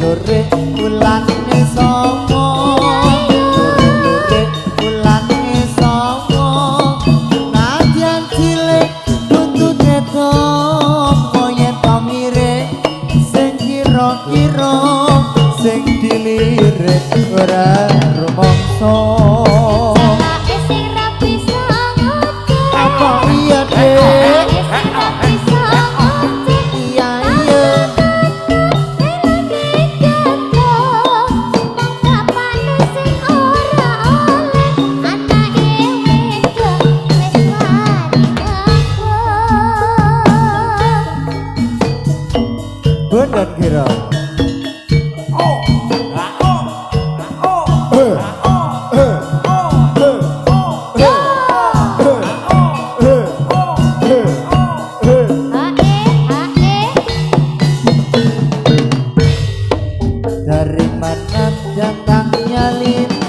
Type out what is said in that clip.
lurik ulane songo lurik ulane songo nadyan cilik buntute koyet pamire sing kira-kira sing dilirik ora rumangsa apa iya dek bener kira dari mana datangnya lin